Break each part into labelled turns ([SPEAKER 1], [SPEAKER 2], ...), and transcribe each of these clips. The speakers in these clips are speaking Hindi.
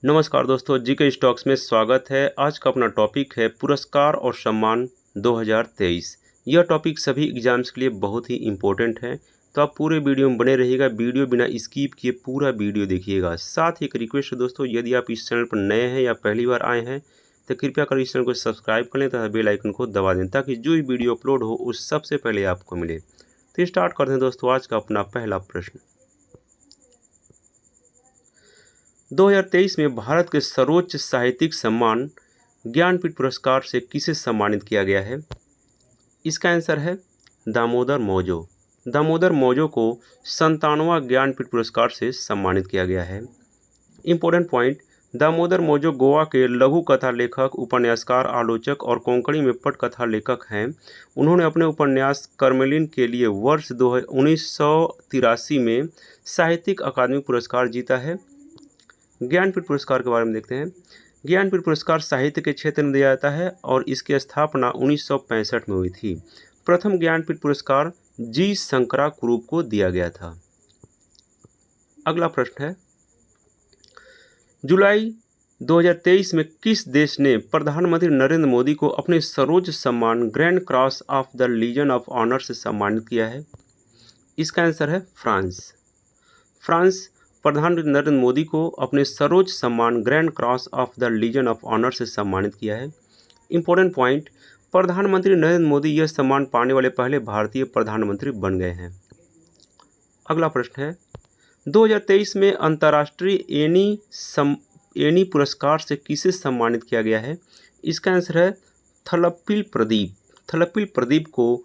[SPEAKER 1] नमस्कार दोस्तों, जीके स्टॉक्स में स्वागत है। आज का अपना टॉपिक है पुरस्कार और सम्मान 2023। यह टॉपिक सभी एग्जाम्स के लिए बहुत ही इम्पोर्टेंट है, तो आप पूरे वीडियो में बने रहिएगा। वीडियो बिना स्किप किए पूरा वीडियो देखिएगा। साथ ही एक रिक्वेस्ट है दोस्तों, यदि आप इस चैनल पर नए हैं या पहली बार आए हैं तो कृपया कर इस चैनल को सब्सक्राइब कर लें तथा बेल आइकन को दबा दें ताकि जो भी वीडियो अपलोड हो उस सबसे पहले आपको मिले। तो स्टार्ट करते हैं दोस्तों आज का अपना पहला प्रश्न। 2023 में भारत के सर्वोच्च साहित्यिक सम्मान ज्ञानपीठ पुरस्कार से किसे सम्मानित किया गया है? इसका आंसर है दामोदर मौजो। दामोदर मौजो को 97वां ज्ञानपीठ पुरस्कार से सम्मानित किया गया है। इम्पोर्टेंट पॉइंट, दामोदर मौजो गोवा के लघु कथा लेखक, उपन्यासकार, आलोचक और कोंकणी में पटकथा लेखक हैं। उन्होंने अपने उपन्यास कर्मेलिन के लिए वर्ष 1983 में साहित्यिक अकादमी पुरस्कार जीता है। ज्ञानपीठ पुरस्कार के बारे में देखते हैं। ज्ञानपीठ पुरस्कार साहित्य के क्षेत्र में दिया जाता है और इसकी स्थापना 1965 में हुई थी। प्रथम ज्ञानपीठ पुरस्कार जी शंकरा कुरूप को दिया गया था। अगला प्रश्न है, जुलाई 2023 में किस देश ने प्रधानमंत्री नरेंद्र मोदी को अपने सर्वोच्च सम्मान Grand Cross of the Legion of Honour से सम्मानित किया है? इसका आंसर है फ्रांस। फ्रांस प्रधानमंत्री नरेंद्र मोदी को अपने सर्वोच्च सम्मान Grand Cross of the Legion of Honour से सम्मानित किया है। इंपॉर्टेंट पॉइंट, प्रधानमंत्री नरेंद्र मोदी यह सम्मान पाने वाले पहले भारतीय प्रधानमंत्री बन गए हैं। अगला प्रश्न है, 2023 में अंतर्राष्ट्रीय एनी पुरस्कार से किसे सम्मानित किया गया है? इसका आंसर है थलप्पील प्रदीप। थलप्पील प्रदीप को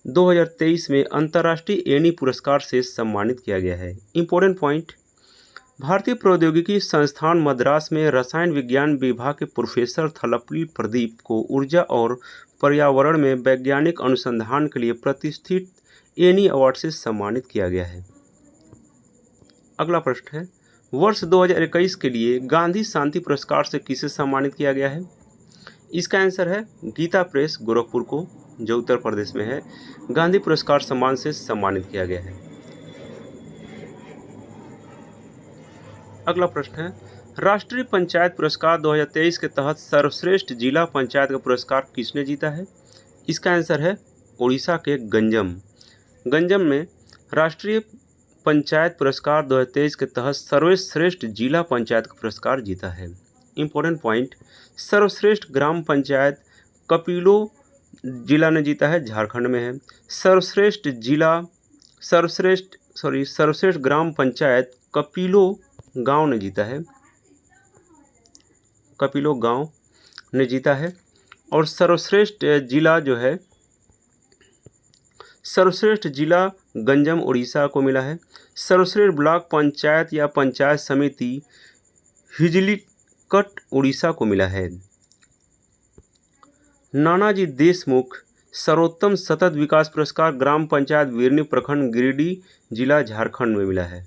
[SPEAKER 1] 2023 में अंतर्राष्ट्रीय एनी पुरस्कार से सम्मानित किया गया है। इंपॉर्टेंट पॉइंट, भारतीय प्रौद्योगिकी संस्थान मद्रास में रसायन विज्ञान विभाग के प्रोफेसर थलप्पील प्रदीप को ऊर्जा और पर्यावरण में वैज्ञानिक अनुसंधान के लिए प्रतिष्ठित एनी अवार्ड से सम्मानित किया गया है। अगला प्रश्न है, वर्ष 2021 के लिए गांधी शांति पुरस्कार से किसे सम्मानित किया गया है? इसका आंसर है गीता प्रेस गोरखपुर को, जो उत्तर प्रदेश में है, गांधी पुरस्कार सम्मान से सम्मानित किया गया है। अगला प्रश्न है, राष्ट्रीय पंचायत पुरस्कार 2023 के तहत सर्वश्रेष्ठ जिला पंचायत का पुरस्कार किसने जीता है? इसका आंसर है उड़ीसा के गंजम। गंजम में राष्ट्रीय पंचायत पुरस्कार 2023 के तहत सर्वश्रेष्ठ जिला पंचायत का पुरस्कार जीता है। इंपॉर्टेंट पॉइंट, सर्वश्रेष्ठ ग्राम पंचायत कपिलो जिला ने जीता है, झारखंड में है। सर्वश्रेष्ठ ग्राम पंचायत कपिलो गांव ने जीता है, कपिलो गांव ने जीता है। और सर्वश्रेष्ठ जिला गंजम उड़ीसा को मिला है। सर्वश्रेष्ठ ब्लॉक पंचायत या पंचायत समिति हिजलीकट उड़ीसा को मिला है। नानाजी देशमुख सर्वोत्तम सतत विकास पुरस्कार ग्राम पंचायत बिरनी प्रखंड गिरिडीह जिला झारखंड में मिला है।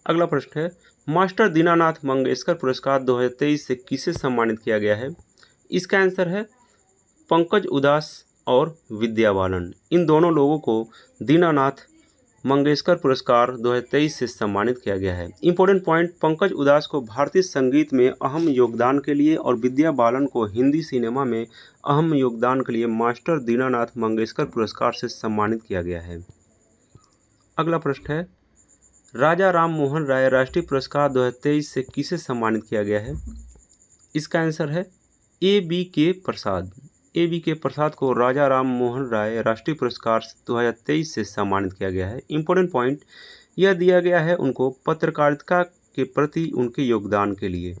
[SPEAKER 1] अगला प्रश्न है, मास्टर दीनानाथ मंगेशकर पुरस्कार 2023 से किसे सम्मानित किया गया है? इसका आंसर है पंकज उदास और विद्या बालन। इन दोनों लोगों को दीनानाथ मंगेशकर पुरस्कार 2023 से सम्मानित किया गया है। इंपॉर्टेंट पॉइंट, पंकज उदास को भारतीय संगीत में अहम योगदान के लिए और विद्या बालन को हिंदी सिनेमा में अहम योगदान के लिए मास्टर दीनानाथ मंगेशकर पुरस्कार से सम्मानित किया गया है। अगला प्रश्न है, राजा राम मोहन राय राष्ट्रीय पुरस्कार 2023 से किसे सम्मानित किया गया है? इसका आंसर है A.B.K. प्रसाद। A.B.K. प्रसाद को राजा राम मोहन राय राष्ट्रीय पुरस्कार 2023 से सम्मानित किया गया है। इंपॉर्टेंट पॉइंट, यह दिया गया है उनको पत्रकारिता के प्रति उनके योगदान के लिए।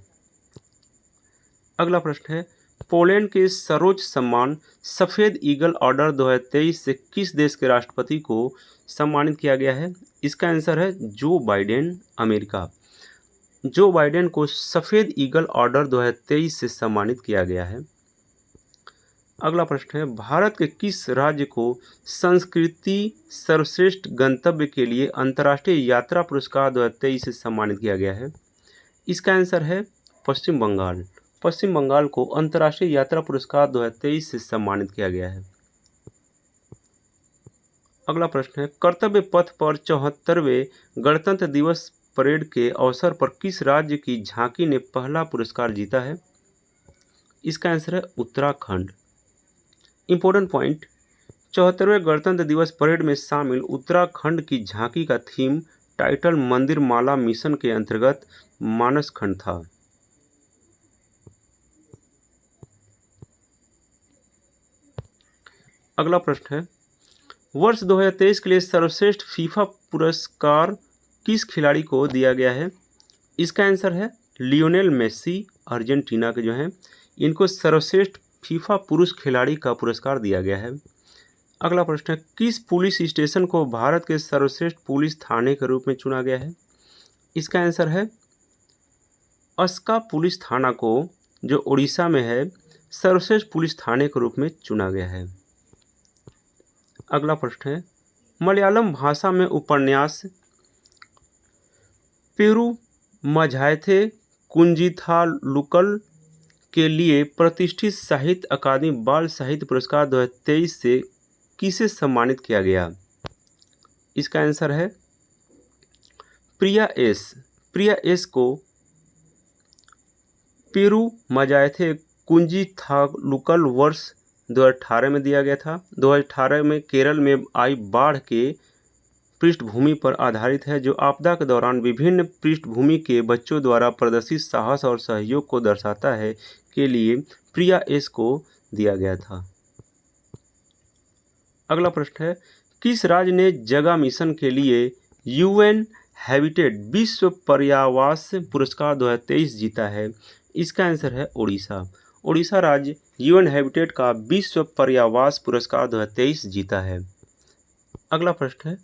[SPEAKER 1] अगला प्रश्न है, पोलैंड के सर्वोच्च सम्मान सफ़ेद ईगल ऑर्डर 2023 से किस देश के राष्ट्रपति को सम्मानित किया गया है? इसका आंसर है Joe Biden, America. Joe Biden को सफ़ेद ईगल ऑर्डर 2023 से सम्मानित किया गया है। अगला प्रश्न है, भारत के किस राज्य को संस्कृति सर्वश्रेष्ठ गंतव्य के लिए अंतर्राष्ट्रीय यात्रा पुरस्कार 2023 से सम्मानित किया गया है? इसका आंसर है पश्चिम बंगाल। पश्चिम बंगाल को अंतर्राष्ट्रीय यात्रा पुरस्कार 2023 से सम्मानित किया गया है। अगला प्रश्न है, कर्तव्य पथ पर 74वें गणतंत्र दिवस परेड के अवसर पर किस राज्य की झांकी ने पहला पुरस्कार जीता है? इसका आंसर है उत्तराखंड। इंपॉर्टेंट पॉइंट, 74वें गणतंत्र दिवस परेड में शामिल उत्तराखंड की झांकी का थीम टाइटल मंदिर माला मिशन के अंतर्गत मानसखंड था। अगला प्रश्न है, वर्ष 2023 के लिए सर्वश्रेष्ठ फीफा पुरस्कार किस खिलाड़ी को दिया गया है? इसका आंसर है लियोनेल मेसी, अर्जेंटीना के जो हैं, इनको सर्वश्रेष्ठ फीफा पुरुष खिलाड़ी का पुरस्कार दिया गया है। अगला प्रश्न है, किस पुलिस स्टेशन को भारत के सर्वश्रेष्ठ पुलिस थाने के रूप में चुना गया है? इसका आंसर है अस्का पुलिस थाना को, जो उड़ीसा में है, सर्वश्रेष्ठ पुलिस थाने के रूप में चुना गया है। अगला प्रश्न है, मलयालम भाषा में उपन्यास पेरुमझाइथे कुंजिथालुकल के लिए प्रतिष्ठित साहित्य अकादमी बाल साहित्य पुरस्कार 2023 से किसे सम्मानित किया गया? इसका आंसर है प्रिया एस। प्रिया एस को पेरुमझाइथे कुंजिथालुकल वर्ष 2018 में दिया गया था। 2018 में केरल में आई बाढ़ के पृष्ठभूमि पर आधारित है, जो आपदा के दौरान विभिन्न पृष्ठभूमि के बच्चों द्वारा प्रदर्शित साहस और सहयोग को दर्शाता है, के लिए प्रिया एस को दिया गया था। अगला प्रश्न है, किस राज्य ने जगह मिशन के लिए यूएन हैबिटेट विश्व पर्यावास पुरस्कार 2023 जीता है? इसका आंसर है उड़ीसा। उड़ीसा राज्य यूएन हैबिटेट का विश्व पर्यावास पुरस्कार 2023 जीता है। अगला प्रश्न है,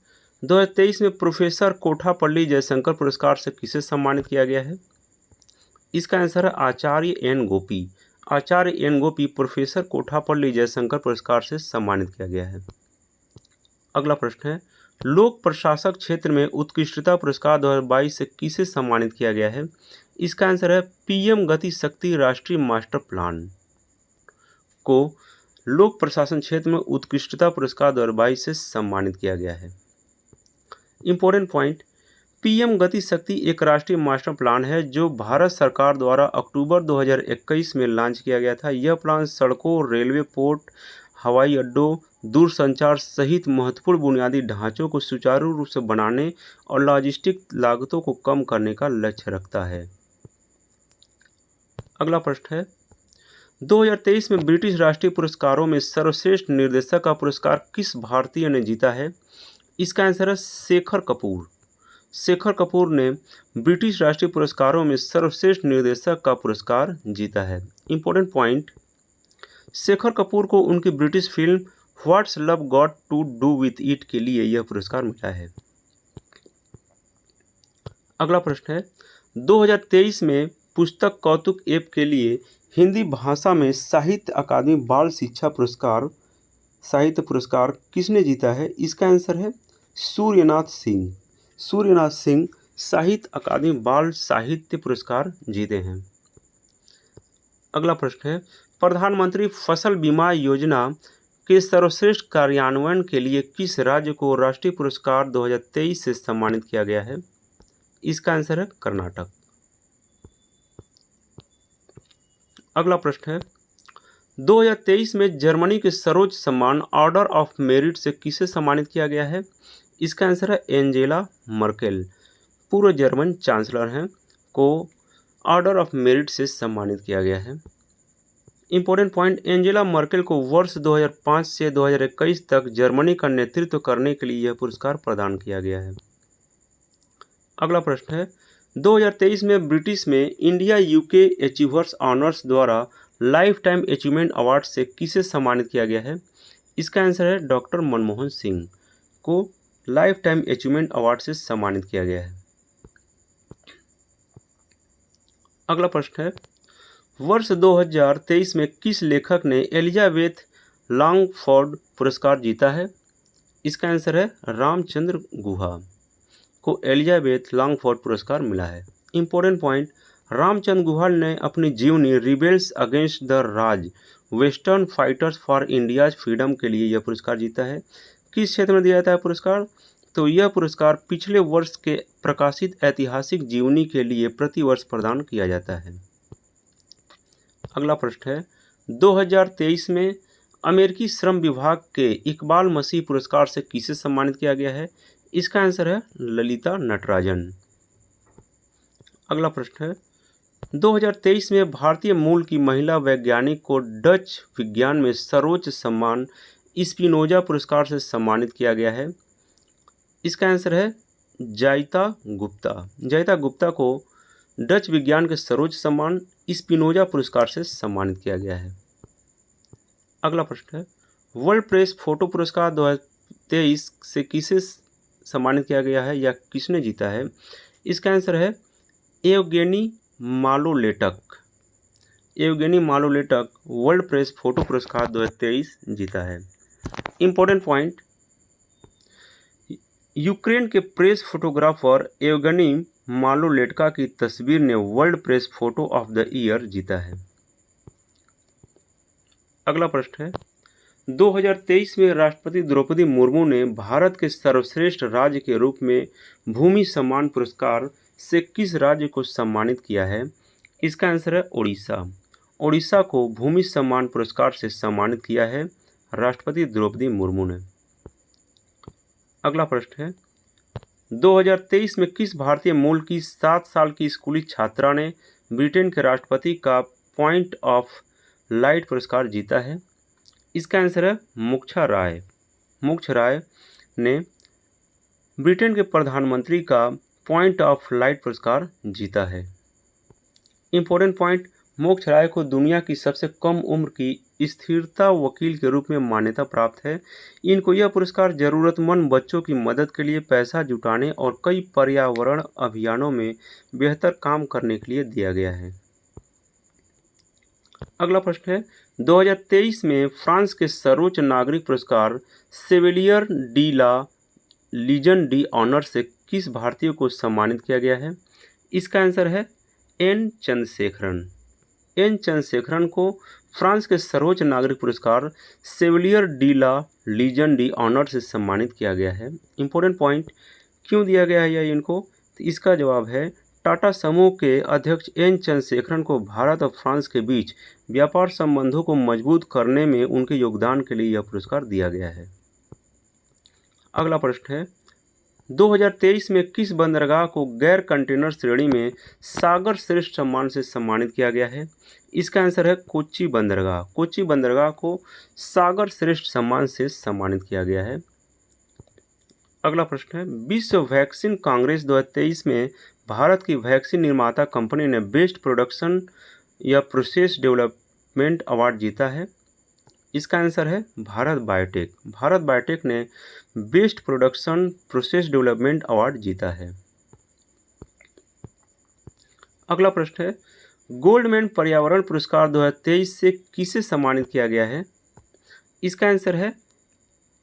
[SPEAKER 1] 2023 में प्रोफेसर कोठापल्ली जयशंकर पुरस्कार से किसे सम्मानित किया गया है? इसका आंसर है आचार्य एन गोपी। आचार्य एन गोपी प्रोफेसर कोठापल्ली जयशंकर पुरस्कार से सम्मानित किया गया है। अगला प्रश्न है, लोक प्रशासक क्षेत्र में उत्कृष्टता पुरस्कार 2022 से किसे सम्मानित किया गया है? इसका आंसर है पीएम गति शक्ति राष्ट्रीय मास्टर प्लान को लोक प्रशासन क्षेत्र में उत्कृष्टता पुरस्कार 2022 से सम्मानित किया गया है। इंपॉर्टेंट पॉइंट, पीएम गति शक्ति एक राष्ट्रीय मास्टर प्लान है जो भारत सरकार द्वारा अक्टूबर 2021 में लॉन्च किया गया था। यह प्लान सड़कों, रेलवे, पोर्ट, हवाई अड्डों, दूरसंचार सहित महत्वपूर्ण बुनियादी ढांचों को सुचारू रूप से बनाने और लॉजिस्टिक लागतों को कम करने का लक्ष्य रखता है। अगला प्रश्न है, 2023 में ब्रिटिश राष्ट्रीय पुरस्कारों में सर्वश्रेष्ठ निर्देशक का पुरस्कार किस भारतीय ने जीता है? इसका आंसर है शेखर कपूर। शेखर कपूर ने ब्रिटिश राष्ट्रीय पुरस्कारों में सर्वश्रेष्ठ निर्देशक का पुरस्कार जीता है। इंपॉर्टेंट पॉइंट, शेखर कपूर को उनकी British film What's Love Got to Do with It के लिए यह पुरस्कार मिला है। अगला प्रश्न है, 2023 में पुस्तक कौतुक ऐप के लिए हिंदी भाषा में साहित्य अकादमी बाल शिक्षा पुरस्कार साहित्य पुरस्कार किसने जीता है? इसका आंसर है सूर्यनाथ सिंह। सूर्यनाथ सिंह साहित्य अकादमी बाल साहित्य पुरस्कार जीते हैं। अगला प्रश्न है, प्रधानमंत्री फसल बीमा योजना के सर्वश्रेष्ठ कार्यान्वयन के लिए किस राज्य को राष्ट्रीय पुरस्कार 2023 से सम्मानित किया गया है? इसका आंसर है कर्नाटक। अगला प्रश्न है, 2023 में जर्मनी के सर्वोच्च सम्मान ऑर्डर ऑफ मेरिट से किसे सम्मानित किया गया है? इसका आंसर है एंजेला मर्केल, पूर्व जर्मन चांसलर हैं, को ऑर्डर ऑफ मेरिट से सम्मानित किया गया है। इंपॉर्टेंट पॉइंट, एंजेला मर्केल को वर्ष 2005 से 2021 तक जर्मनी का नेतृत्व करने के लिए यह पुरस्कार प्रदान किया गया है। अगला प्रश्न है, 2023 में ब्रिटिश में इंडिया यूके अचीवर्स ऑनर्स द्वारा लाइफ टाइम अचीवमेंट अवार्ड से किसे सम्मानित किया गया है? इसका आंसर है डॉक्टर मनमोहन सिंह को लाइफ टाइम अचीवमेंट अवार्ड से सम्मानित किया गया है। अगला प्रश्न है, वर्ष 2023 में किस लेखक ने एलिजाबेथ लॉन्गफोर्ड पुरस्कार जीता है? इसका आंसर है रामचंद्र गुहा को एलिजाबेथ लॉन्गफोर्ड पुरस्कार मिला है। इंपॉर्टेंट पॉइंट, रामचंद्र गुहा ने अपनी जीवनी rebels against the Raj western fighters for India's freedom के लिए यह पुरस्कार जीता है। किस क्षेत्र में दिया जाता है पुरस्कार? तो यह पुरस्कार पिछले वर्ष के प्रकाशित ऐतिहासिक जीवनी के लिए प्रतिवर्ष प्रदान किया जाता है। अगला प्रश्न है 2023 में अमेरिकी श्रम विभाग के इकबाल मसीह पुरस्कार से किसे सम्मानित किया गया है? इसका आंसर है ललिता नटराजन। अगला प्रश्न है 2023 में भारतीय मूल की महिला वैज्ञानिक को डच विज्ञान में सर्वोच्च सम्मान स्पिनोजा पुरस्कार से सम्मानित किया गया है। इसका आंसर है जायता गुप्ता। जायता गुप्ता को डच विज्ञान के सर्वोच्च सम्मान स्पिनोजा पुरस्कार से सम्मानित किया गया है। अगला प्रश्न है वर्ल्ड प्रेस फोटो पुरस्कार 2023 से किसे सम्मानित किया गया है या किसने जीता है? इसका आंसर है Evgeniy Maloletka. Evgeniy Maloletka world press photo पुरस्कार 2023 जीता है। इंपॉर्टेंट पॉइंट, यूक्रेन के प्रेस फोटोग्राफर एवगेनी मालोलेटका की तस्वीर ने world press photo of the year जीता है। अगला प्रश्न है 2023 में राष्ट्रपति द्रौपदी मुर्मू ने भारत के सर्वश्रेष्ठ राज्य के रूप में भूमि सम्मान पुरस्कार से किस राज्य को सम्मानित किया है? इसका आंसर है ओडिशा। ओडिशा को भूमि सम्मान पुरस्कार से सम्मानित किया है राष्ट्रपति द्रौपदी मुर्मू ने। अगला प्रश्न है 2023 में किस भारतीय मूल की 7 साल की स्कूली छात्रा ने ब्रिटेन के राष्ट्रपति का पॉइंट ऑफ लाइट पुरस्कार जीता है? इसका आंसर है मुक्षा राय। मुक्षा राय ने ब्रिटेन के प्रधानमंत्री का पॉइंट ऑफ लाइट पुरस्कार जीता है। इंपॉर्टेंट पॉइंट, मोक्षा राय को दुनिया की सबसे कम उम्र की स्थिरता वकील के रूप में मान्यता प्राप्त है। इनको यह पुरस्कार जरूरतमंद बच्चों की मदद के लिए पैसा जुटाने और कई पर्यावरण अभियानों में बेहतर काम करने के लिए दिया गया है। अगला प्रश्न है 2023 में फ्रांस के सर्वोच्च नागरिक पुरस्कार सेवेलियर डी ला लीजन डी ऑनर से किस भारतीय को सम्मानित किया गया है? इसका आंसर है एन चंद्रशेखरन। एन चंद्रशेखरन को फ्रांस के सर्वोच्च नागरिक पुरस्कार सेवेलियर डी ला लीजन डी ऑनर से सम्मानित किया गया है। इंपॉर्टेंट पॉइंट, क्यों दिया गया है यह इनको? तो इसका जवाब है टाटा समूह के अध्यक्ष एन चंद्रशेखरन को भारत और फ्रांस के बीच व्यापार संबंधों को मजबूत करने में उनके योगदान के लिए यह पुरस्कार दिया गया है। अगला प्रश्न है 2023 में किस बंदरगाह को गैर कंटेनर श्रेणी में सागर श्रेष्ठ सम्मान से सम्मानित किया गया है? इसका आंसर है कोच्चि बंदरगाह। कोच्चि बंदरगाह को सागर श्रेष्ठ सम्मान से सम्मानित किया गया है। अगला प्रश्न है विश्व वैक्सीन कांग्रेस 2023 में भारत की वैक्सीन निर्माता कंपनी ने बेस्ट प्रोडक्शन या प्रोसेस डेवलपमेंट अवार्ड जीता है। इसका आंसर है भारत बायोटेक। भारत बायोटेक ने best production process development award जीता है। अगला प्रश्न है गोल्डमैन पर्यावरण पुरस्कार 2023 से किसे सम्मानित किया गया है? इसका आंसर है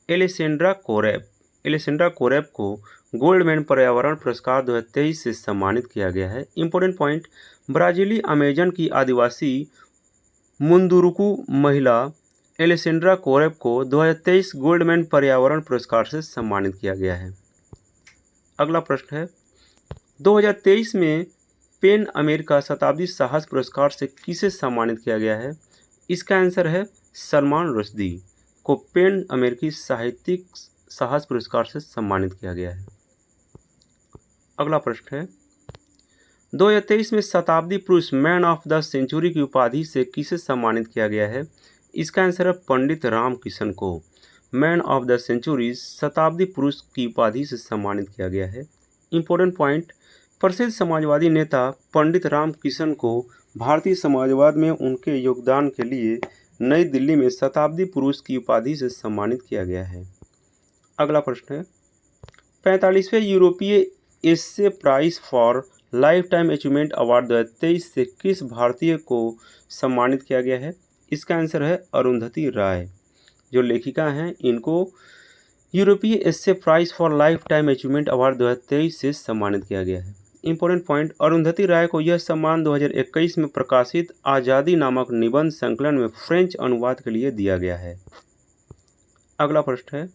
[SPEAKER 1] एलेसेंड्रा कोरेब। एलेसेंड्रा कोरेब को गोल्डमैन पर्यावरण पुरस्कार 2023 से सम्मानित किया गया है। इंपॉर्टेंट पॉइंट, ब्राजीली अमेजन की आदिवासी मुंदुरुकु महिला एलेसेंड्रा कोरेब को 2023 गोल्डमैन पर्यावरण पुरस्कार से सम्मानित किया गया है। अगला प्रश्न है 2023 में पेन अमेरिका शताब्दी साहस पुरस्कार से किसे सम्मानित किया गया है? इसका आंसर है सलमान रुश्दी को पेन अमेरिकी साहित्यिक साहस पुरस्कार से सम्मानित किया गया है। अगला प्रश्न है 2023 में शताब्दी पुरुष मैन ऑफ द सेंचुरी की उपाधि से किसे सम्मानित किया गया है? इसका आंसर है पंडित राम किशन को मैन ऑफ द सेंचुरी शताब्दी पुरुष की उपाधि से सम्मानित किया गया है। इंपॉर्टेंट पॉइंट, प्रसिद्ध समाजवादी नेता पंडित राम किशन को भारतीय समाजवाद में उनके योगदान के लिए नई दिल्ली में शताब्दी पुरुष की उपाधि से सम्मानित किया गया है। अगला प्रश्न है 45वें यूरोपीय essay prize for lifetime achievement award 2023 से किस भारतीय को सम्मानित किया गया है? इसका आंसर है अरुंधति राय। जो लेखिका हैं इनको यूरोपीय essay prize for lifetime achievement award 2023 से सम्मानित किया गया है। इंपॉर्टेंट पॉइंट, अरुंधति राय को यह सम्मान 2021 में प्रकाशित आज़ादी नामक निबंध संकलन में फ्रेंच अनुवाद के लिए दिया गया है। अगला प्रश्न है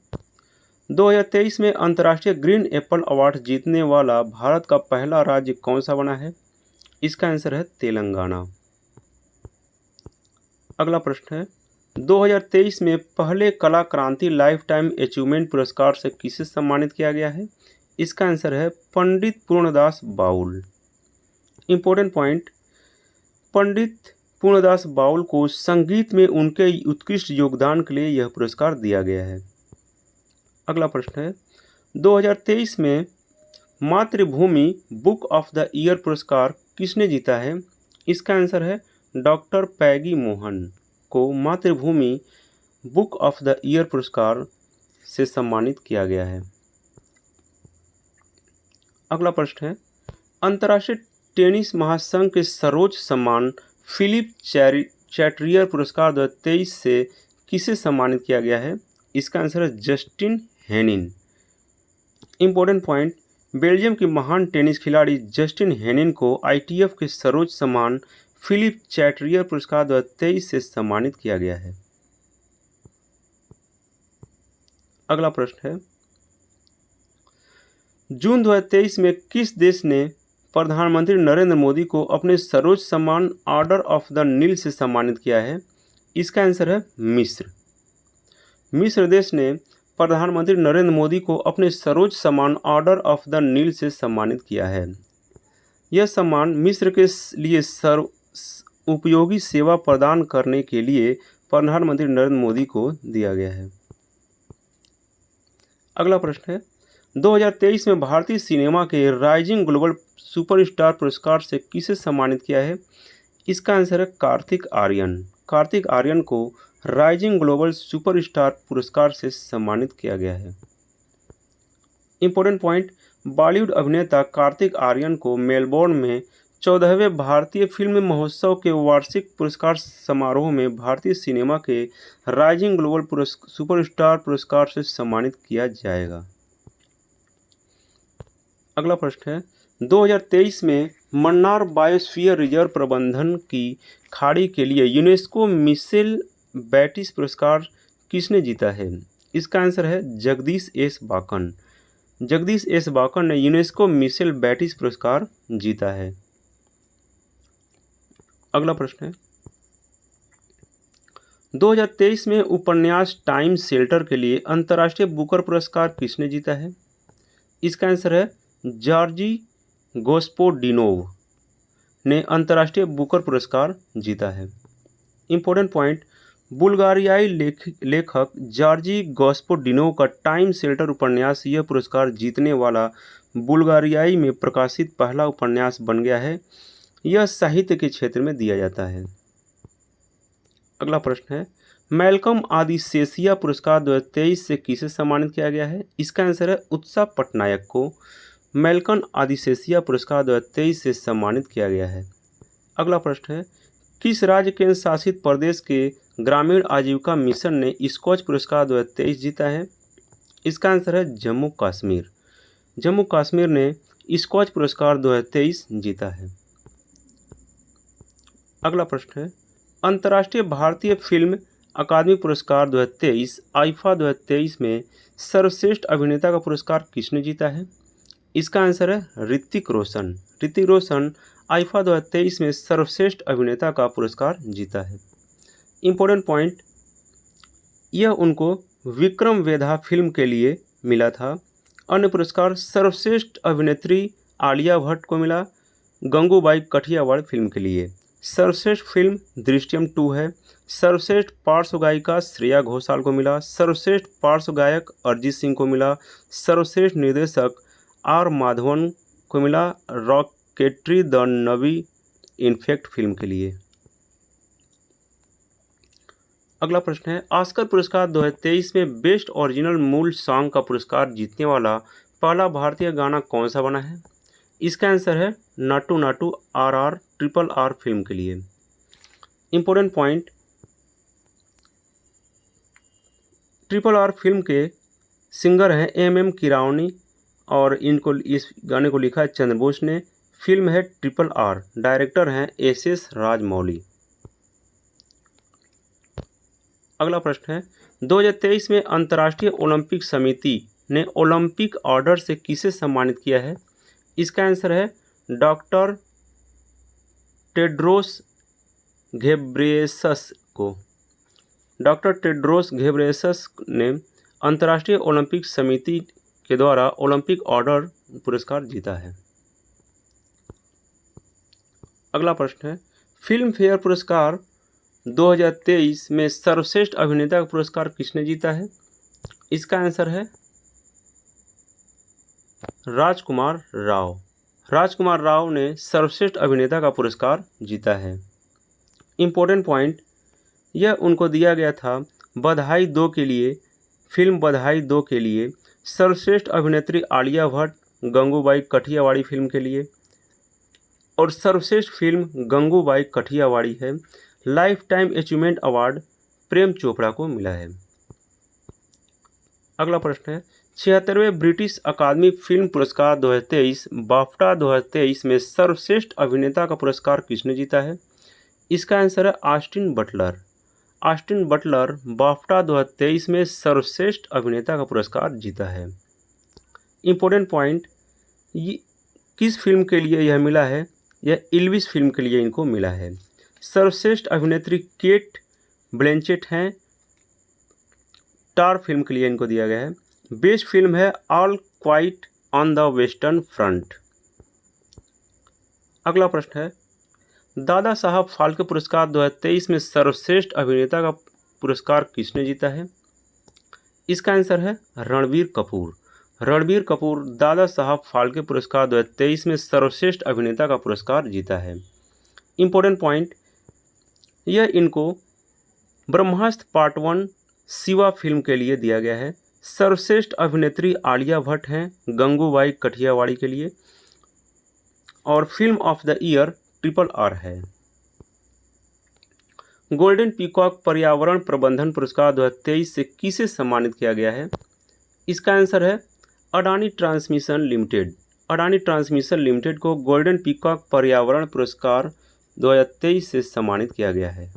[SPEAKER 1] 2023 में अंतर्राष्ट्रीय ग्रीन एप्पल अवार्ड जीतने वाला भारत का पहला राज्य कौन सा बना है? इसका आंसर है तेलंगाना। अगला प्रश्न है 2023 में पहले कला क्रांति लाइफ टाइम अचीवमेंट पुरस्कार से किसे सम्मानित किया गया है? इसका आंसर है पंडित पूर्णदास बाउल। इंपॉर्टेंट पॉइंट, पंडित पूर्णदास बाउल को संगीत में उनके उत्कृष्ट योगदान के लिए यह पुरस्कार दिया गया है। अगला प्रश्न है 2023 में मातृभूमि बुक ऑफ द ईयर पुरस्कार किसने जीता है? इसका आंसर है डॉक्टर पैगी मोहन को मातृभूमि बुक ऑफ द ईयर पुरस्कार से सम्मानित किया गया है। अगला प्रश्न है अंतर्राष्ट्रीय टेनिस महासंघ के सर्वोच्च सम्मान फिलिप चैट्रियर पुरस्कार 2023 से किसे सम्मानित किया गया है? इसका आंसर है Justin Henin. Important point, Belgium की महान टेनिस खिलाड़ी जस्टिन हेनिन को ITF के सर्वोच्च सम्मान फिलिप चैट्रियर पुरस्कार 2023 से सम्मानित किया गया है। अगला प्रश्न है जून 2023 में किस देश ने प्रधानमंत्री नरेंद्र मोदी को अपने सर्वोच्च सम्मान ऑर्डर ऑफ द नील से सम्मानित किया है? इसका आंसर है मिस्र। मिस्र देश ने प्रधानमंत्री नरेंद्र मोदी को अपने सर्वोच्च सम्मान ऑर्डर ऑफ द नील से सम्मानित किया है। यह सम्मान मिस्र के लिए उपयोगी सेवा प्रदान करने के लिए प्रधानमंत्री नरेंद्र मोदी को दिया गया है। अगला प्रश्न है 2023 में भारतीय सिनेमा के राइजिंग ग्लोबल सुपरस्टार पुरस्कार से किसे सम्मानित किया है? इसका आंसर है कार्तिक आर्यन। कार्तिक आर्यन को राइजिंग ग्लोबल सुपरस्टार पुरस्कार से सम्मानित किया गया है। इंपॉर्टेंट पॉइंट, बॉलीवुड अभिनेता कार्तिक आर्यन को मेलबोर्न में 14वें भारतीय फिल्म महोत्सव के वार्षिक पुरस्कार समारोह में भारतीय सिनेमा के राइजिंग ग्लोबल सुपरस्टार पुरस्कार से सम्मानित किया जाएगा। अगला प्रश्न है 2023 में मन्नार बायोस्फीयर रिजर्व प्रबंधन की खाड़ी के लिए यूनेस्को मिशेल बैटिस पुरस्कार किसने जीता है? इसका आंसर है जगदीश एस बाकन। जगदीश एस बाकन ने यूनेस्को मिशेल बैटिस पुरस्कार जीता है। अगला प्रश्न है 2023 में उपन्यास टाइम शेल्टर के लिए अंतर्राष्ट्रीय बुकर पुरस्कार किसने जीता है? इसका आंसर है जॉर्जी गोस्पोडिनोव ने अंतर्राष्ट्रीय बुकर पुरस्कार जीता है। इंपॉर्टेंट पॉइंट, बुल्गारियाई लेखक जॉर्जी गोस्पोडिनोव का टाइम शेल्टर उपन्यास यह पुरस्कार जीतने वाला बुल्गारियाई में प्रकाशित पहला उपन्यास बन गया है। यह साहित्य के क्षेत्र में दिया जाता है। अगला प्रश्न है मैल्कम आदिशेषिया पुरस्कार 2023 से किसे सम्मानित किया गया है? इसका आंसर है उत्सव पटनायक को मैल्कम आदिशेषिया पुरस्कार 2023 से सम्मानित किया गया है। अगला प्रश्न है किस राज्य केंद्र शासित प्रदेश के ग्रामीण आजीविका मिशन ने स्कॉच पुरस्कार 2023 जीता है? इसका आंसर है जम्मू कश्मीर। जम्मू कश्मीर ने स्कॉच पुरस्कार 2023 जीता है। अगला प्रश्न है अंतर्राष्ट्रीय भारतीय फिल्म अकादमी पुरस्कार 2023 आईफा 2023 में सर्वश्रेष्ठ अभिनेता का पुरस्कार किसने जीता है? इसका आंसर है ऋतिक रोशन। ऋतिक रोशन आईफा 2023 में सर्वश्रेष्ठ अभिनेता का पुरस्कार जीता है। इम्पोर्टेंट पॉइंट, यह उनको विक्रम वेधा फिल्म के लिए मिला था। अन्य पुरस्कार सर्वश्रेष्ठ अभिनेत्री आलिया भट्ट को मिला गंगूबाई कठियावाड़ फिल्म के लिए। सर्वश्रेष्ठ फिल्म दृश्यम 2 है। सर्वश्रेष्ठ पार्श्व गायिका श्रेया घोषाल को मिला। सर्वश्रेष्ठ पार्श्व गायक अरिजीत सिंह को मिला। सर्वश्रेष्ठ निर्देशक आर माधवन को मिला Rocketry the Navi infect film के लिए। अगला प्रश्न है ऑस्कर पुरस्कार 2023 में बेस्ट ओरिजिनल मूल सॉन्ग का पुरस्कार जीतने वाला पहला भारतीय गाना कौन सा बना है? इसका आंसर है Naatu Naatu RR RRR film के लिए। इम्पोर्टेंट पॉइंट, RRR फिल्म के सिंगर हैं MM किरावनी और इनको इस गाने को लिखा है चंद्रबोस ने। फिल्म है RRR, डायरेक्टर हैं SS राजमौली। अगला प्रश्न है 2023 में अंतर्राष्ट्रीय ओलंपिक समिति ने ओलंपिक ऑर्डर से किसे सम्मानित किया है? इसका आंसर है डॉक्टर टेड्रोस घेब्रेयेसस को। डॉक्टर टेड्रोस घेब्रेयेसस ने अंतर्राष्ट्रीय ओलंपिक समिति के द्वारा ओलंपिक ऑर्डर पुरस्कार जीता है। अगला प्रश्न है, फिल्म फेयर पुरस्कार 2023 में सर्वश्रेष्ठ अभिनेता का पुरस्कार किसने जीता है? इसका आंसर है राजकुमार राव। राजकुमार राव ने सर्वश्रेष्ठ अभिनेता का पुरस्कार जीता है। इम्पोर्टेंट पॉइंट, यह उनको दिया गया था बधाई 2 के लिए, फिल्म बधाई 2 के लिए, सर्वश्रेष्ठ अभिनेत्री आलिया भट्ट गंगूबाई कठियावाड़ी फिल्म के लिए, और सर्वश्रेष्ठ फिल्म गंगूबाई कठियावाड़ी है। Life time achievement award Prem Chopra को मिला है। अगला प्रश्न है, 76वें ब्रिटिश अकादमी फिल्म पुरस्कार 2023 बाफ्टा 2023 में सर्वश्रेष्ठ अभिनेता का पुरस्कार किसने जीता है? इसका आंसर है Austin Butler. Austin Butler BAFTA 2023 में सर्वश्रेष्ठ अभिनेता का पुरस्कार जीता है। इम्पोर्टेंट पॉइंट, ये किस फिल्म के लिए यह मिला है? यह इल्विस फिल्म के लिए इनको मिला है। सर्वश्रेष्ठ अभिनेत्री केट ब्लैंचेट हैं, टार फिल्म के लिए इनको दिया गया है। बेस्ट फिल्म है all quite on the western front. अगला प्रश्न है, दादा साहब फाल्के पुरस्कार 2023 में सर्वश्रेष्ठ अभिनेता का पुरस्कार किसने जीता है? इसका आंसर है रणबीर कपूर। रणबीर कपूर दादा साहब फाल्के पुरस्कार 2023 में सर्वश्रेष्ठ अभिनेता का पुरस्कार जीता है। इम्पोर्टेंट पॉइंट, यह इनको ब्रह्मास्त्र पार्ट 1 शिवा फिल्म के लिए दिया गया है। सर्वश्रेष्ठ अभिनेत्री आलिया भट्ट हैं गंगूबाई कठियावाड़ी के लिए, और film of the year RRR है। गोल्डन पीकॉक पर्यावरण प्रबंधन पुरस्कार 2023 से किसे सम्मानित किया गया है? इसका आंसर है Adani transmission limited. Adani transmission limited को गोल्डन पीकॉक पर्यावरण पुरस्कार 2023 से सम्मानित किया गया है।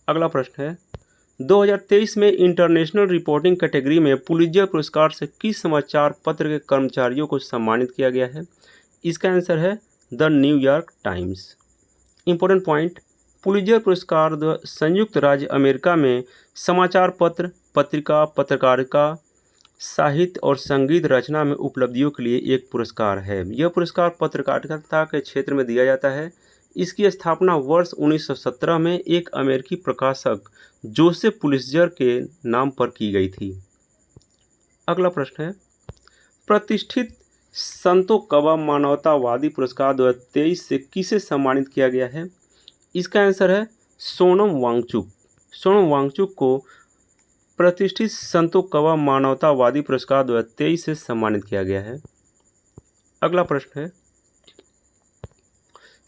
[SPEAKER 1] अगला प्रश्न है, 2023 में इंटरनेशनल रिपोर्टिंग कैटेगरी में पुलित्जर पुरस्कार से किस समाचार पत्र के कर्मचारियों को सम्मानित किया गया है? इसका आंसर है the New York times. Important point, Pulitzer पुरस्कार संयुक्त राज्य अमेरिका में समाचार पत्र, पत्रिका, पत्रकारिता, साहित्य और संगीत रचना में उपलब्धियों के लिए एक पुरस्कार है। यह पुरस्कार पत्रकारिता के क्षेत्र में दिया जाता है। इसकी स्थापना वर्ष 1917 में एक अमेरिकी प्रकाशक जोसेफ पुलित्जर के नाम पर की गई थी। अगला प्रश्न है, प्रतिष्ठित संतोकबा मानवतावादी पुरस्कार 2023 से किसे सम्मानित किया गया है? इसका आंसर है सोनम वांगचुक। सोनम वांगचुक को प्रतिष्ठित संतोकबा मानवतावादी पुरस्कार 2023 से सम्मानित किया गया है। अगला प्रश्न है,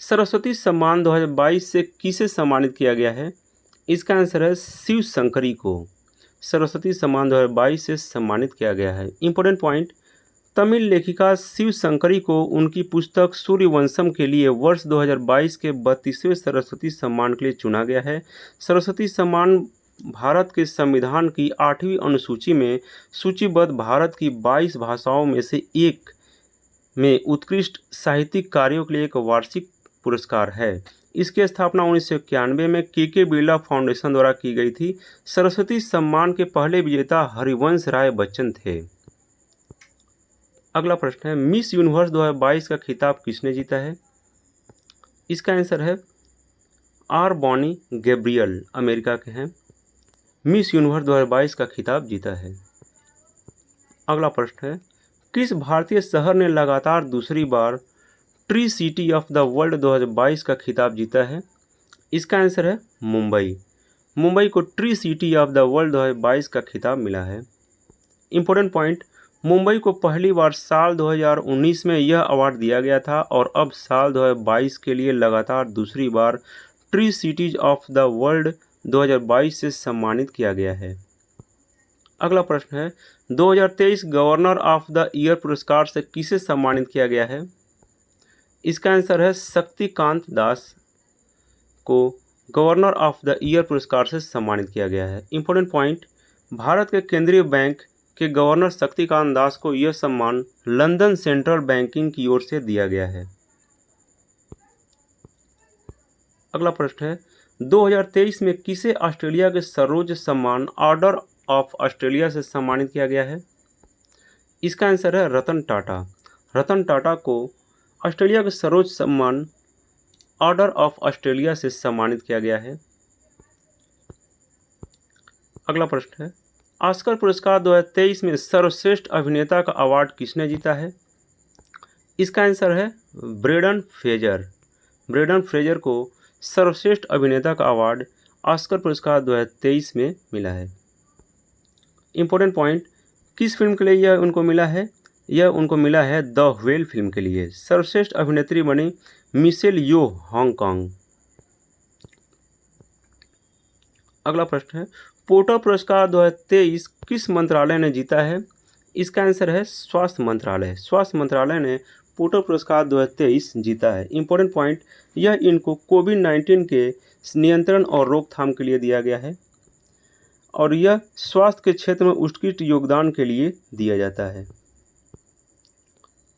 [SPEAKER 1] सरस्वती सम्मान 2022 से किसे सम्मानित किया गया है? इसका आंसर है शिव शंकरी को। सरस्वती सम्मान 2022 से सम्मानित किया गया है। इम्पोर्टेंट पॉइंट, तमिल लेखिका शिव शंकरी को उनकी पुस्तक सूर्यवंशम के लिए वर्ष 2022 के 32वें सरस्वती सम्मान के लिए चुना गया है। सरस्वती सम्मान भारत के संविधान की 8वीं अनुसूची में सूचीबद्ध भारत की 22 भाषाओं में से एक में उत्कृष्ट साहित्यिक कार्यों के लिए एक वार्षिक पुरस्कार है। इसकी स्थापना 1991 में के बिरला फाउंडेशन द्वारा की गई थी। सरस्वती सम्मान के पहले विजेता हरिवंश राय बच्चन थे। अगला प्रश्न है, मिस यूनिवर्स 2022 का खिताब किसने जीता है? इसका आंसर है आर बॉनी गैब्रियल, अमेरिका के हैं। मिस यूनिवर्स 2022 का खिताब जीता है। अगला प्रश्न है, किस भारतीय शहर ने लगातार दूसरी बार tree city of the world 2022 का खिताब जीता है? इसका आंसर है मुंबई। मुंबई को tree city of the world 2022 का खिताब मिला है। इम्पोर्टेंट पॉइंट, मुंबई को पहली बार साल 2019 में यह अवार्ड दिया गया था और अब साल 2022 के लिए लगातार दूसरी बार tree cities of the world 2022 से सम्मानित किया गया है। अगला प्रश्न है, 2023 गवर्नर ऑफ द ईयर पुरस्कार से किसे सम्मानित किया गया है? इसका आंसर है शक्तिकांत दास को गवर्नर ऑफ द ईयर पुरस्कार से सम्मानित किया गया है। इम्पोर्टेंट पॉइंट, भारत के केंद्रीय बैंक के गवर्नर शक्तिकांत दास को यह सम्मान लंदन सेंट्रल बैंकिंग की ओर से दिया गया है। अगला प्रश्न है 2023 में किसे ऑस्ट्रेलिया के सर्वोच्च सम्मान ऑर्डर ऑफ ऑस्ट्रेलिया से सम्मानित किया गया है? इसका आंसर है रतन टाटा। रतन टाटा को ऑस्ट्रेलिया के सर्वोच्च सम्मान ऑर्डर ऑफ ऑस्ट्रेलिया से सम्मानित किया गया है। अगला प्रश्न है ऑस्कर पुरस्कार 2023 में सर्वश्रेष्ठ अभिनेता का अवार्ड किसने जीता है? इसका आंसर है ब्रेंडन फ्रेजर। ब्रेंडन फ्रेजर को सर्वश्रेष्ठ अभिनेता का अवार्ड ऑस्कर पुरस्कार 2023 में मिला है। इंपॉर्टेंट पॉइंट, किस फिल्म के लिए यह उनको मिला है? यह उनको मिला है द व्हेल फिल्म के लिए। सर्वश्रेष्ठ अभिनेत्री बनी मिशेल यो हांगकांग। अगला प्रश्न है पोर्टर पुरस्कार 2023 किस मंत्रालय ने जीता है? इसका आंसर है स्वास्थ्य मंत्रालय। स्वास्थ्य मंत्रालय ने पोर्टर पुरस्कार 2023 जीता है। इंपॉर्टेंट पॉइंट, यह इनको कोविड-19 के नियंत्रण और रोकथाम के लिए दिया गया है और यह स्वास्थ्य के क्षेत्र में उत्कृष्ट योगदान के लिए दिया जाता है।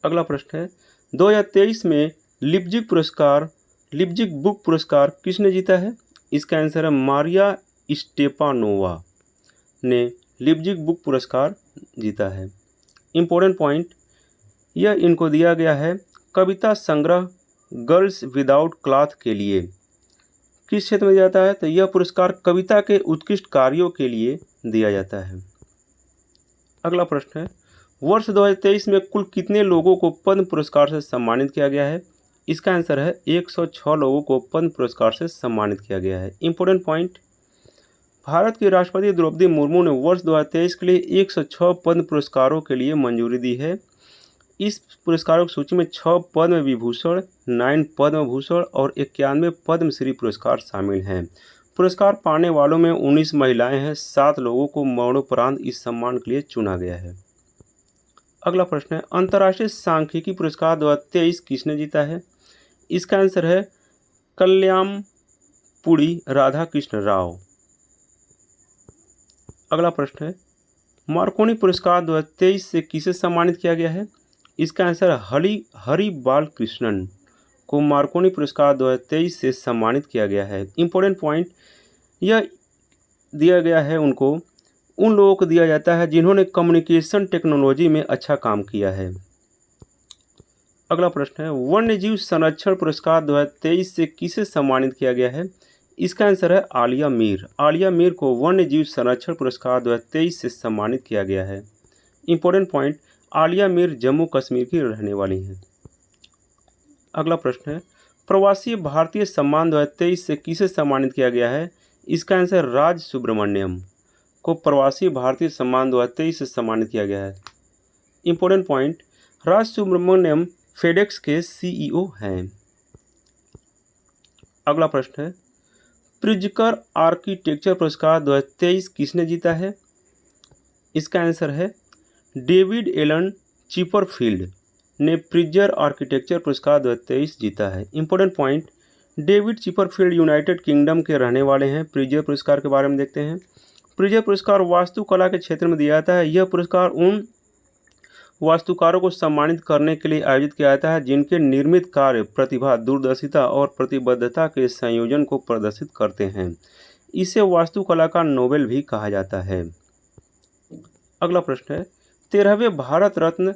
[SPEAKER 1] अगला प्रश्न है 2023 में लिप्जिग बुक पुरस्कार किसने जीता है? इसका आंसर है मारिया स्टेपानोवा ने लिप्जिग बुक पुरस्कार जीता है। इंपॉर्टेंट पॉइंट, यह इनको दिया गया है कविता संग्रह गर्ल्स विदाउट क्लॉथ के लिए। किस क्षेत्र में जाता है? तो यह पुरस्कार कविता के उत्कृष्ट कार्यों के लिए दिया जाता है। अगला प्रश्न है वर्ष 2023 में कुल कितने लोगों को पद्म पुरस्कार से सम्मानित किया गया है? इसका आंसर है 106 लोगों को पद्म पुरस्कार से सम्मानित किया गया है। इंपॉर्टेंट पॉइंट, भारत की राष्ट्रपति द्रौपदी मुर्मू ने वर्ष 2023 के लिए 106 पद्म पुरस्कारों के लिए मंजूरी दी है। इस पुरस्कारों की सूची में 6 पद्म विभूषण, 9 पद्म भूषण और 91 पद्मश्री पुरस्कार शामिल हैं। पुरस्कार पाने वालों में 19 महिलाएं हैं। 7 लोगों को मरणोपरांत इस सम्मान के लिए चुना गया है। अगला प्रश्न है अंतर्राष्ट्रीय सांख्यिकी पुरस्कार 2023 किसने जीता है? इसका आंसर है कल्याणपुरी राधाकृष्ण राव। अगला प्रश्न है मार्कोनी पुरस्कार 2023 से किसे सम्मानित किया गया है? इसका आंसर हरि बालकृष्णन को मार्कोनी पुरस्कार 2023 से सम्मानित किया गया है। इंपॉर्टेंट पॉइंट, यह दिया गया है उनको उन लोगों को दिया जाता है जिन्होंने कम्युनिकेशन टेक्नोलॉजी में अच्छा काम किया है। अगला प्रश्न है वन्य जीव संरक्षण पुरस्कार 2023 से किसे सम्मानित किया गया है? इसका आंसर है आलिया मीर। आलिया मीर को वन्य जीव संरक्षण पुरस्कार 2023 से सम्मानित किया गया है। इंपॉर्टेंट पॉइंट, आलिया मीर जम्मू कश्मीर की रहने वाली हैं। अगला प्रश्न है प्रवासी भारतीय सम्मान 2023 से किसे सम्मानित किया गया है? इसका आंसर राज सुब्रमण्यम को प्रवासी भारतीय सम्मान 2023 से सम्मानित किया गया है। इंपॉर्टेंट पॉइंट, राज सुब्रमण्यम फेडेक्स के सीईओ हैं। अगला प्रश्न है प्रिज्कर आर्किटेक्चर पुरस्कार 2023 किसने जीता है? इसका आंसर है डेविड एलन चिपरफील्ड ने प्रिज्कर आर्किटेक्चर पुरस्कार 2023 जीता है। Important point, David Chipperfield United kingdom के रहने वाले हैं। प्रिज्कर पुरस्कार के बारे में देखते हैं। प्रिज्कर पुरस्कार वास्तुकला के क्षेत्र में दिया जाता है। यह पुरस्कार उन वास्तुकारों को सम्मानित करने के लिए आयोजित किया जाता है जिनके निर्मित कार्य प्रतिभा, दूरदर्शिता और प्रतिबद्धता के संयोजन को प्रदर्शित करते हैं। इसे वास्तुकला का नोबेल भी कहा जाता है। अगला प्रश्न है 13वें भारत रत्न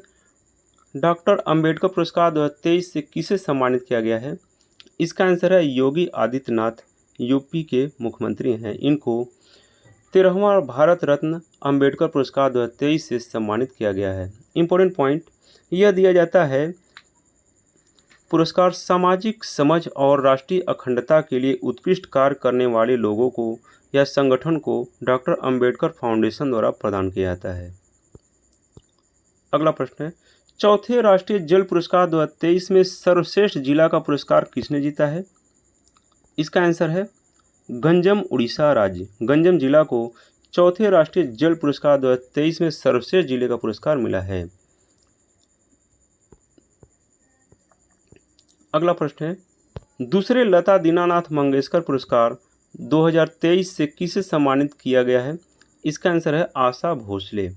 [SPEAKER 1] डॉक्टर अंबेडकर पुरस्कार 2023 से किसे सम्मानित किया गया है? इसका आंसर है योगी आदित्यनाथ, यूपी के मुख्यमंत्री हैं। इनको 13वां भारत रत्न अंबेडकर पुरस्कार 2023 से सम्मानित किया गया है। इंपॉर्टेंट पॉइंट, यह दिया जाता है पुरस्कार सामाजिक समझ और राष्ट्रीय अखंडता के लिए उत्कृष्ट कार्य करने वाले लोगों को या संगठन को डॉक्टर अंबेडकर फाउंडेशन द्वारा प्रदान किया जाता है। अगला प्रश्न है चौथे राष्ट्रीय जल पुरस्कार 2023 में सर्वश्रेष्ठ जिला का पुरस्कार किसने जीता है? इसका आंसर है गंजम, उड़ीसा राज्य। गंजम जिला को चौथे राष्ट्रीय जल पुरस्कार 2023 में सर्वश्रेष्ठ जिले का पुरस्कार मिला है। अगला प्रश्न है दूसरे लता दीनानाथ मंगेशकर पुरस्कार 2023 से किसे सम्मानित किया गया है? इसका आंसर है आशा भोसले।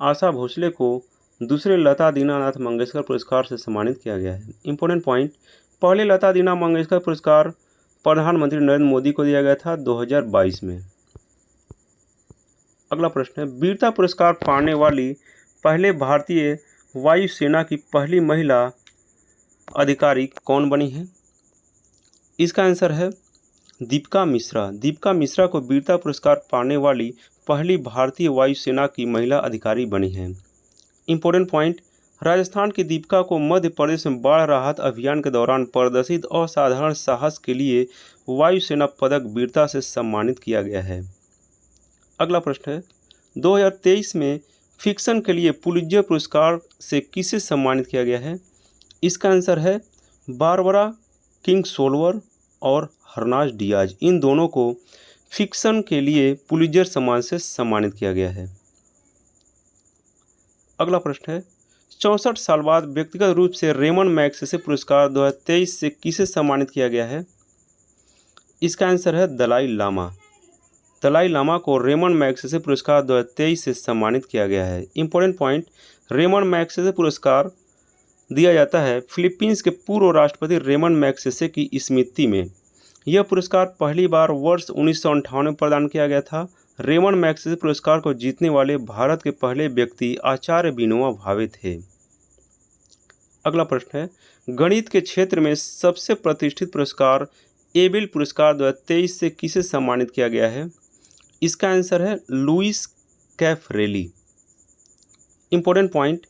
[SPEAKER 1] आशा भोसले को दूसरे लता दीनानाथ मंगेशकर पुरस्कार से सम्मानित किया गया है? इंपॉर्टेंट पॉइंट, पहले लता दीना मंगेशकर पुरस्कार प्रधानमंत्री नरेंद्र मोदी को दिया गया था 2022 में। अगला प्रश्न है, वीरता पुरस्कार पाने वाली पहले भारतीय वायुसेना की पहली महिला अधिकारी कौन बनी है? इसका आंसर है दीपिका मिश्रा। दीपिका मिश्रा को वीरता पुरस्कार पाने वाली पहली भारतीय वायुसेना की महिला अधिकारी बनी है। इंपॉर्टेंट पॉइंट, राजस्थान की दीपिका को मध्य प्रदेश में बाढ़ राहत अभियान के दौरान प्रदर्शित असाधारण साहस के लिए वायुसेना पदक वीरता से सम्मानित किया गया है। अगला प्रश्न है, 2023 में फिक्शन के लिए पुलित्जर पुरस्कार से किसे सम्मानित किया गया है? इसका आंसर है बारबरा किंगसोल्वर और हरनाज डियाज। इन दोनों को फिक्शन के लिए पुलित्जर सम्मान से सम्मानित किया गया है। अगला प्रश्न है, 64 साल बाद व्यक्तिगत रूप से रेमन मैग्सेसे पुरस्कार 2023 से किसे सम्मानित किया गया है? इसका आंसर है दलाई लामा। दलाई लामा को रेमन मैग्सेसे पुरस्कार 2023 से सम्मानित किया गया है। इंपॉर्टेंट पॉइंट, रेमन मैग्सेसे पुरस्कार दिया जाता है फिलीपींस के पूर्व राष्ट्रपति रेमन मैग्सेसे की स्मृति में। यह पुरस्कार पहली बार वर्ष 1958 में प्रदान किया गया था। रेमन मैग्सेसे पुरस्कार को जीतने वाले भारत के पहले व्यक्ति आचार्य विनोबा भावे थे। अगला प्रश्न है, गणित के क्षेत्र में सबसे प्रतिष्ठित पुरस्कार एबेल पुरस्कार 2023 से किसे सम्मानित किया गया है? इसका आंसर है Luis Caffarelli. Important point,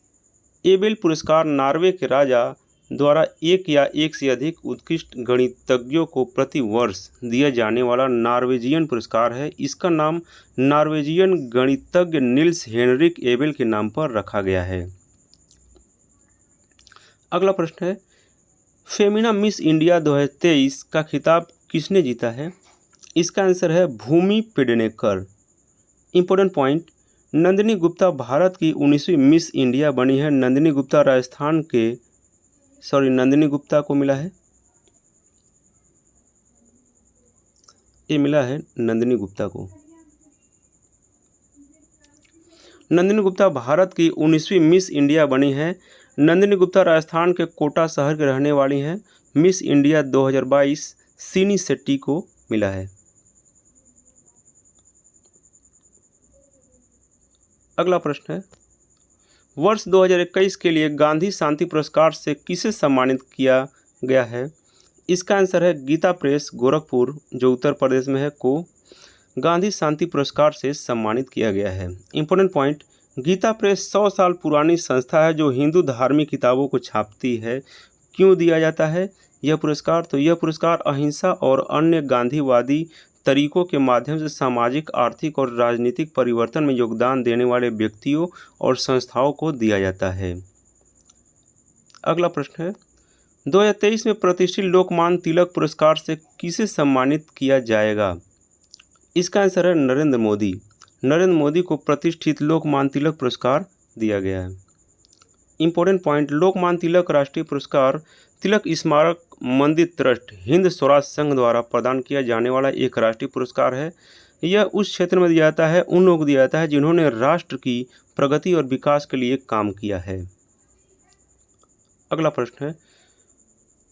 [SPEAKER 1] Abel पुरस्कार नॉर्वे के राजा द्वारा एक या एक से अधिक उत्कृष्ट गणितज्ञों को प्रति वर्ष दिया जाने वाला नॉर्वेजियन पुरस्कार है। इसका नाम नॉर्वेजियन गणितज्ञ निल्स हेनरिक एबेल के नाम पर रखा गया है। अगला प्रश्न है, फेमिना मिस इंडिया 2023 का खिताब किसने जीता है? इसका आंसर है भूमि पेडनेकर। इंपॉर्टेंट पॉइंट, नंदिनी गुप्ता भारत की 19वीं मिस इंडिया बनी है। नंदिनी गुप्ता को मिला है, ये मिला है नंदिनी गुप्ता को। नंदिनी गुप्ता भारत की 19वीं मिस इंडिया बनी है। नंदिनी गुप्ता राजस्थान के कोटा शहर के रहने वाली हैं। मिस इंडिया 2022 सीनी शेट्टी को मिला है। अगला प्रश्न है, वर्ष 2021 के लिए गांधी शांति पुरस्कार से किसे सम्मानित किया गया है? इसका आंसर है गीता प्रेस गोरखपुर, जो उत्तर प्रदेश में है, को गांधी शांति पुरस्कार से सम्मानित किया गया है। इंपॉर्टेंट पॉइंट, गीता प्रेस 100 साल पुरानी संस्था है जो हिंदू धार्मिक किताबों को छापती है। क्यों दिया जाता है यह पुरस्कार? तो यह पुरस्कार अहिंसा और अन्य गांधीवादी तरीकों के माध्यम से सामाजिक, आर्थिक और राजनीतिक परिवर्तन में योगदान देने वाले व्यक्तियों और संस्थाओं को दिया जाता है। अगला प्रश्न है, 2023 में प्रतिष्ठित लोकमान्य तिलक पुरस्कार से किसे सम्मानित किया जाएगा? इसका आंसर है नरेंद्र मोदी। नरेंद्र मोदी को प्रतिष्ठित लोकमान्य तिलक पुरस्कार दिया गया है। इंपॉर्टेंट पॉइंट, लोकमान्य तिलक राष्ट्रीय पुरस्कार तिलक स्मारक मंदिर ट्रस्ट हिंद स्वराज संघ द्वारा प्रदान किया जाने वाला एक राष्ट्रीय पुरस्कार है। यह उस क्षेत्र में दिया जाता है, उन लोगों को दिया जाता है जिन्होंने राष्ट्र की प्रगति और विकास के लिए काम किया है। अगला प्रश्न है,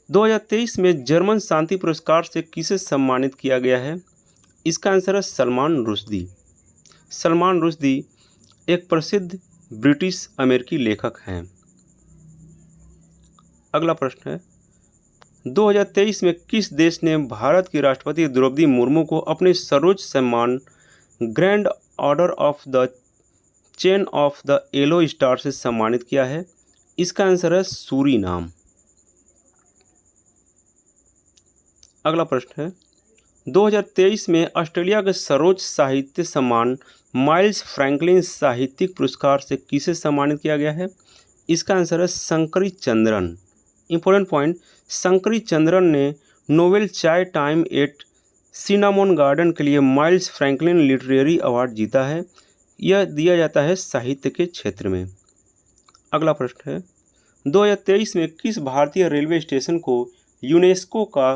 [SPEAKER 1] 2023 में जर्मन शांति पुरस्कार से किसे सम्मानित किया गया है? इसका आंसर है सलमान रुश्दी। सलमान रुश्दी एक प्रसिद्ध ब्रिटिश अमेरिकी लेखक हैं। अगला प्रश्न है, 2023 में किस देश ने भारत की राष्ट्रपति द्रौपदी मुर्मू को अपने सर्वोच्च सम्मान grand order of the chain of the yellow star से सम्मानित किया है? इसका आंसर है सूरीनाम। अगला प्रश्न है, 2023 में ऑस्ट्रेलिया के सर्वोच्च साहित्य सम्मान माइल्स फ्रैंकलिन साहित्यिक पुरस्कार से किसे सम्मानित किया गया है? इसका आंसर है शंकरी चंद्रन। इंपॉर्टेंट पॉइंट, शंकरी चंद्रन ने नोवेल चाय टाइम एट सिनामोन गार्डन के लिए माइल्स फ्रैंकलिन लिटरेरी अवार्ड जीता है। यह दिया जाता है साहित्य के क्षेत्र में। अगला प्रश्न है, 2023 में किस भारतीय रेलवे स्टेशन को यूनेस्को का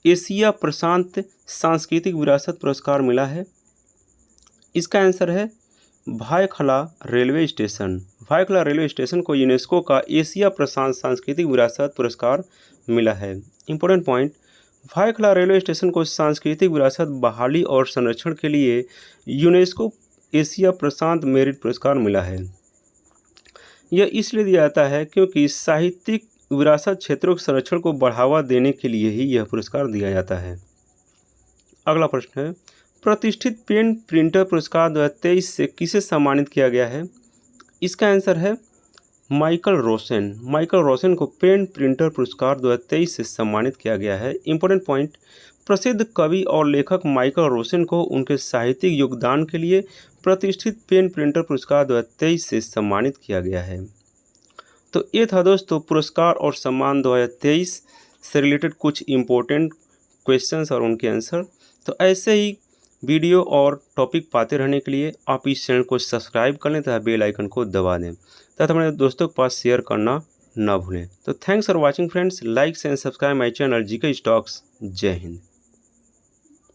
[SPEAKER 1] एशिया प्रशांत सांस्कृतिक विरासत पुरस्कार मिला है? इसका आंसर है Byculla railway station. Byculla railway station को यूनेस्को का एशिया प्रशांत सांस्कृतिक विरासत पुरस्कार मिला है। Important point, Byculla railway station को सांस्कृतिक विरासत बहाली और संरक्षण के लिए यूनेस्को एशिया प्रशांत मेरिट पुरस्कार मिला है। यह इसलिए दिया जाता है क्योंकि साहित्यिक विरासत क्षेत्रों के संरक्षण को बढ़ावा देने के लिए ही यह पुरस्कार दिया जाता है। अगला प्रश्न है, प्रतिष्ठित पेन प्रिंटर पुरस्कार 2023 से किसे सम्मानित किया गया है? इसका आंसर है माइकल रोसेन। माइकल रोसेन को पेन प्रिंटर पुरस्कार 2023 से सम्मानित किया गया है। इंपॉर्टेंट पॉइंट, प्रसिद्ध कवि और लेखक माइकल रोसेन को उनके साहित्यिक योगदान के लिए प्रतिष्ठित पेन प्रिंटर पुरस्कार 2023 से सम्मानित किया गया है। तो ये था दोस्तों पुरस्कार और सम्मान 2023 से रिलेटेड कुछ इम्पोर्टेंट क्वेश्चंस और उनके आंसर। तो ऐसे ही वीडियो और टॉपिक पाते रहने के लिए आप इस चैनल को सब्सक्राइब कर लें तथा बेल आइकन को दबा दें तथा हमारे दोस्तों के पास शेयर करना ना भूलें। तो thanks for watching friends, like and subscribe my channel GK stocks. जय हिंद।